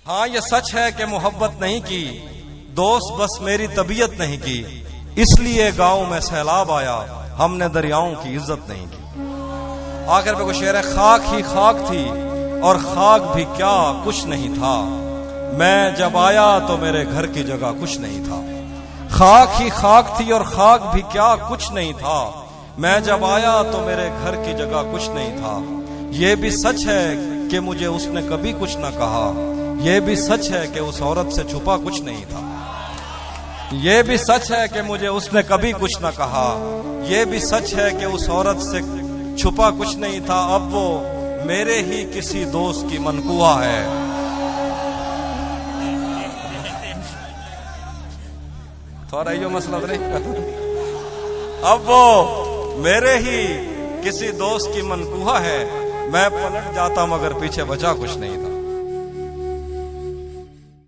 हाँ ये सच है कि मोहब्बत नहीं की, दोस्त बस मेरी तबीयत नहीं की, इसलिए गांव में सैलाब आया, हमने दरियाओं की इज्जत नहीं की। आखिर में कोई शेर है, खाक ही खाक थी और खाक भी क्या कुछ नहीं था, मैं जब आया तो मेरे घर की जगह कुछ नहीं था। खाक ही खाक थी और खाक भी क्या कुछ नहीं था, मैं जब आया तो मेरे घर की जगह कुछ नहीं था। ये भी सच है कि मुझे उसने कभी कुछ ना कहा, ये भी सच है कि उस औरत से छुपा कुछ नहीं था। ये भी सच है कि मुझे उसने कभी कुछ ना कहा, ये भी सच है कि उस औरत से छुपा कुछ नहीं था, अब वो मेरे ही किसी दोस्त की मनकुआ है। थोड़ा यो मसला नहीं अब वो मेरे ही किसी दोस्त की मनकुहा है, मैं पलट जाता मगर पीछे बचा कुछ नहीं था।